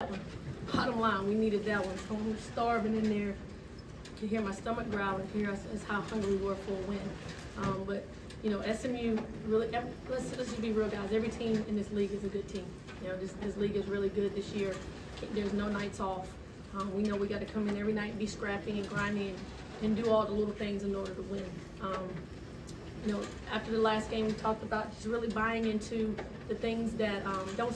Bottom line, we needed that one. So I'm starving in there. You can hear my stomach growling. Here is how hungry we were for a win. But you know, SMU really. Let's just be real, guys. Every team in this league is a good team. You know, this league is really good this year. There's no nights off. We know we got to come in every night and be scrappy and grinding and do all the little things in order to win. You know, after the last game, we talked about just really buying into the things that don't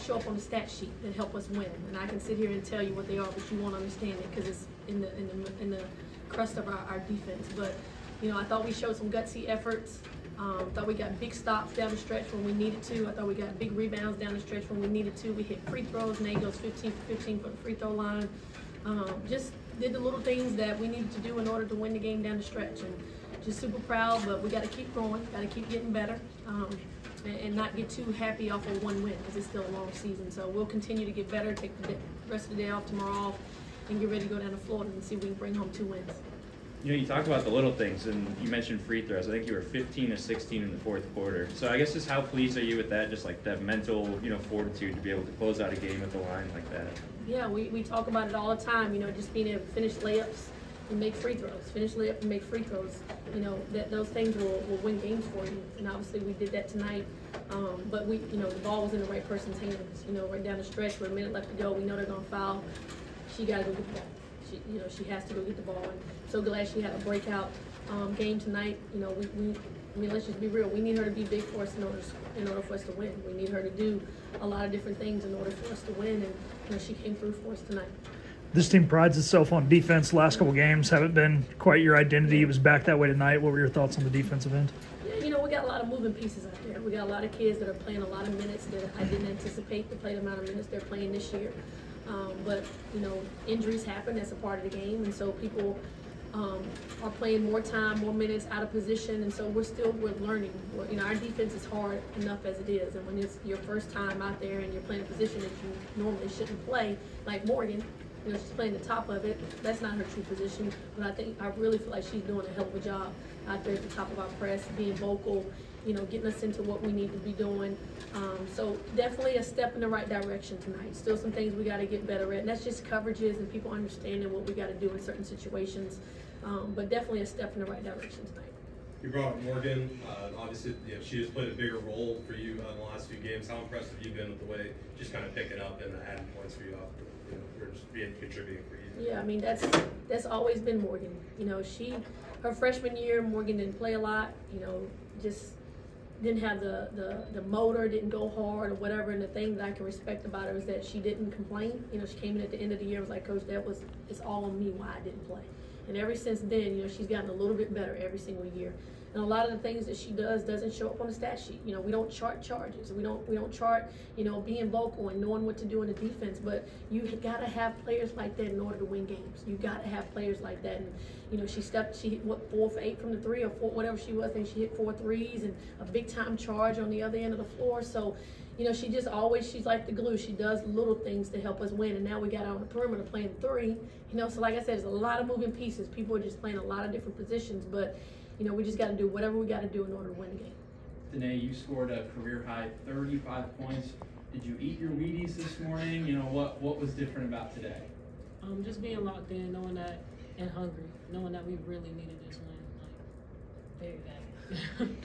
show up on the stat sheet that help us win. And I can sit here and tell you what they are, but you won't understand it because it's in the crust of our defense. But you know, I thought we showed some gutsy efforts. Thought we got big stops down the stretch when we needed to. I thought we got big rebounds down the stretch when we needed to. We hit free throws. Nate goes 15 for 15 for the free throw line. Just did the little things that we needed to do in order to win the game down the stretch. And just super proud, but we got to keep going. Got to keep getting better, and not get too happy off of one win because it's still a long season. So we'll continue to get better. Take the rest of the day off, tomorrow off, and get ready to go down to Florida and see if we can bring home 2 wins. You know, you talked about the little things, and you mentioned free throws. I think you were 15 of 16 in the fourth quarter. So I guess just how pleased are you with that, just like that mental, you know, fortitude to be able to close out a game at the line like that? Yeah, we talk about it all the time, you know, just being able to finish layups and make free throws. Finish layup and make free throws. You know, those things will win games for you. And obviously we did that tonight. But you know, the ball was in the right person's hands. You know, right down the stretch with a minute left to go. We know they're going to foul. She got to go get the ball. She has to go get the ball. And so glad she had a breakout game tonight. You know, I mean, let's just be real. We need her to be big for us in order for us to win. We need her to do a lot of different things in order for us to win. And you know, she came through for us tonight. This team prides itself on defense. Last couple games haven't been quite your identity. It was back that way tonight. What were your thoughts on the defensive end? Yeah, you know, we got a lot of moving pieces out there. We got a lot of kids that are playing a lot of minutes that I didn't anticipate to play the amount of minutes they're playing this year. But, you know, injuries happen. That's a part of the game. And so people are playing more time, more minutes out of position. And so we're learning. You know, our defense is hard enough as it is. And when it's your first time out there and you're playing a position that you normally shouldn't play, like Morgan, you know, she's playing the top of it. That's not her true position. But I really feel like she's doing a hell of a job out there at the top of our press, being vocal, you know, getting us into what we need to be doing. So definitely a step in the right direction tonight. Still some things we got to get better at. And that's just coverages and people understanding what we got to do in certain situations. But definitely a step in the right direction tonight. You brought up Morgan. Obviously, you know, she has played a bigger role for you in the last few games. How impressed have you been with the way just kind of picking up and adding points for you off the, you know, for just being contributing for you? Yeah, I mean, that's always been Morgan. You know, her freshman year, Morgan didn't play a lot. You know, just didn't have the motor, didn't go hard or whatever. And the thing that I can respect about her is that she didn't complain. You know, she came in at the end of the year and was like, Coach, it's all on me why I didn't play. And ever since then, you know, she's gotten a little bit better every single year. And a lot of the things that she does doesn't show up on the stat sheet. You know, we don't chart charges. We don't chart, you know, being vocal and knowing what to do in the defense. But you got to have players like that in order to win games. You got to have players like that. And you know, she hit 4 for 8 from the 3 or 4, whatever she was. I think she hit 4 threes and a big time charge on the other end of the floor. So, you know, she's like the glue. She does little things to help us win. And now we got her on the perimeter playing 3. You know, so like I said, there's a lot of moving pieces. People are just playing a lot of different positions, but you know, we just got to do whatever we got to do in order to win the game. Danae, you scored a career-high 35 points. Did you eat your Wheaties this morning? You know, what was different about today? Just being locked in, knowing that, and hungry, knowing that we really needed this win, like, very bad.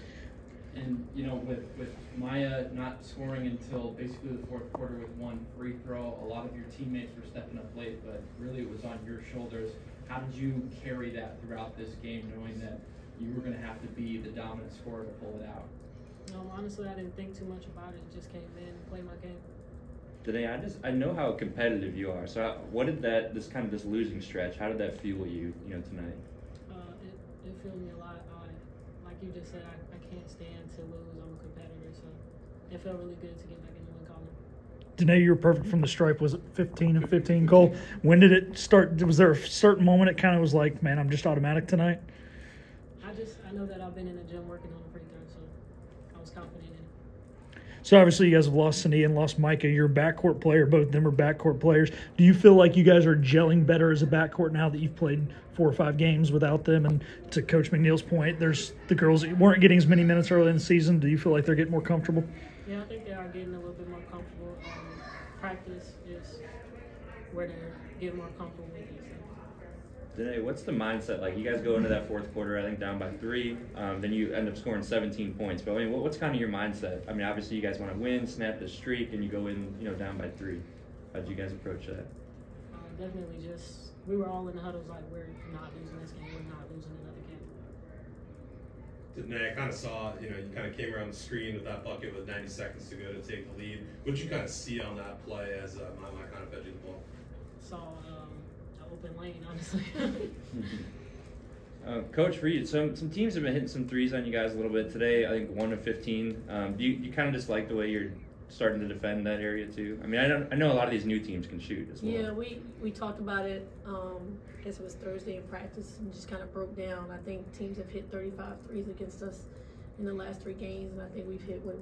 And, you know, with Maya not scoring until basically the fourth quarter with 1 free throw, a lot of your teammates were stepping up late, but really it was on your shoulders. How did you carry that throughout this game, knowing that you were going to have to be the dominant scorer to pull it out? No, honestly, I didn't think too much about it. Just came in and played my game. Today, I know how competitive you are. So what did this losing stretch, how did that fuel you, you know, tonight? It fueled me a lot. Like you just said, I can't stand to lose. I'm a competitor, so it felt really good to get back in the win column. Danae, you were perfect from the stripe. Was it 15 and 15 goal? When did it start? Was there a certain moment it kind of was like, man, I'm just automatic tonight? I know that I've been in the gym working on the free throw, so I was confident in it. So obviously you guys have lost Sania and lost Micah. You're a backcourt player. Both of them are backcourt players. Do you feel like you guys are gelling better as a backcourt now that you've played 4 or 5 games without them? And to Coach McNeil's point, there's the girls that weren't getting as many minutes early in the season. Do you feel like they're getting more comfortable? Yeah, I think they are getting a little bit more comfortable. practice is where to get more comfortable with it. So. Danae, what's the mindset like? You guys go into that fourth quarter, I think, down by 3. Then you end up scoring 17 points. But I mean, what's kind of your mindset? I mean, obviously you guys want to win, snap the streak, and you go in, down by 3. How did you guys approach that? Definitely we were all in the huddles like, we're not losing this game, we're not losing another game. Danae, I kind of saw, you kind of came around the screen with that bucket with 90 seconds to go to take the lead. What did you kind of see on that play as my kind of fed you the ball? Saw an open lane, honestly. Coach, for you, some teams have been hitting some threes on you guys a little bit today. I think 1 of 15. Do you kind of just like the way you're starting to defend that area too? I mean, I know a lot of these new teams can shoot as well. Yeah, we talked about it. I guess it was Thursday in practice, and just kind of broke down. I think teams have hit 35 threes against us in the last 3 games, and I think we've hit 9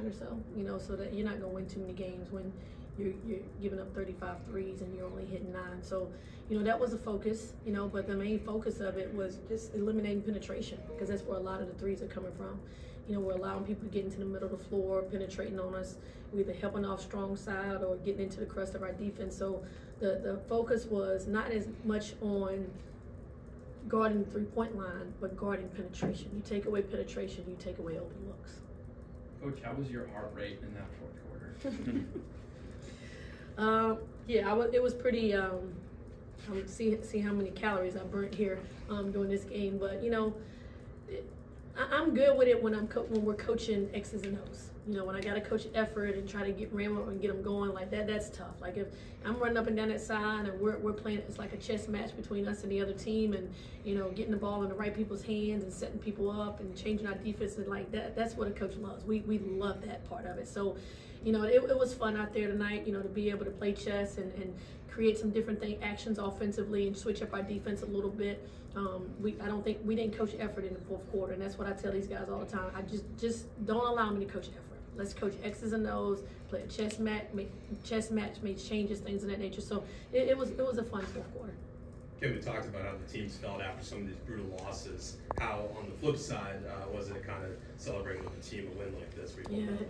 or so. So that you're not going to win too many games when you're giving up 35 threes and you're only hitting 9. So that was a focus. But the main focus of it was just eliminating penetration, because that's where a lot of the threes are coming from. We're allowing people to get into the middle of the floor, penetrating on us. We're either helping off strong side or getting into the crust of our defense. So the focus was not as much on guarding the 3-point line, but guarding penetration. You take away penetration, you take away open looks. Coach, how was your heart rate in that fourth quarter? It was pretty. See how many calories I burnt here during this game, but I'm good with it when we're coaching X's and O's. When I got to coach effort and try to get ram up and get them going like that, that's tough. Like if I'm running up and down that side and we're playing, it's like a chess match between us and the other team, and getting the ball in the right people's hands and setting people up and changing our defense, and like that's what a coach loves. We love that part of it. So it was fun out there tonight, to be able to play chess and create some different actions offensively and switch up our defense a little bit. I don't think we didn't coach effort in the fourth quarter, and that's what I tell these guys all the time. I just don't allow me to coach effort. Let's coach X's and O's, play a chess match, make changes, things of that nature. So it was a fun fourth quarter. Kim, we talked about how the teams felt after some of these brutal losses. How, on the flip side, was it kind of celebrating with the team a win like this?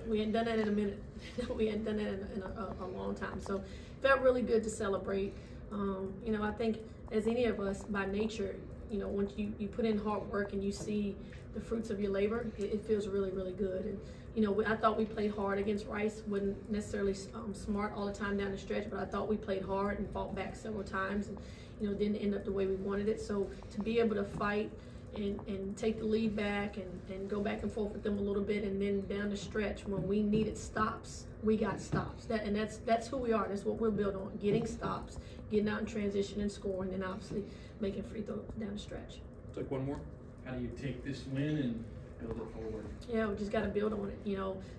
We hadn't done that in a minute. We hadn't done that in a long time. So it felt really good to celebrate. I think as any of us, by nature, once you put in hard work and you see the fruits of your labor, it feels really, really good. And I thought we played hard against Rice. Wasn't necessarily smart all the time down the stretch, but I thought we played hard and fought back several times, and didn't end up the way we wanted it. So to be able to fight and take the lead back and go back and forth with them a little bit, and then down the stretch when we needed stops, we got stops. That's who we are. That's what we're built on: getting stops, getting out in transition and scoring, and obviously making free throws down the stretch. Take one more. How do you take this win and build it forward? Yeah, we just got to build on it.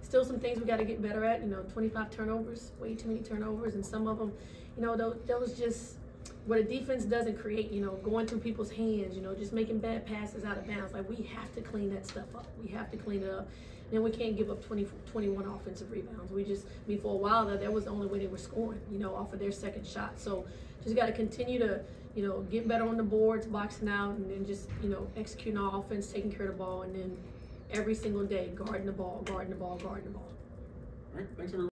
Still some things we got to get better at. 25 turnovers, way too many turnovers, and some of them, those just what a defense doesn't create. Going through people's hands. Just making bad passes out of bounds. Like, we have to clean that stuff up. We have to clean it up. And we can't give up 21 offensive rebounds. For a while that was the only way they were scoring. Off of their second shot. So just got to continue to get better on the boards, boxing out, and then just, executing our offense, taking care of the ball, and then every single day, guarding the ball. All right, thanks everyone.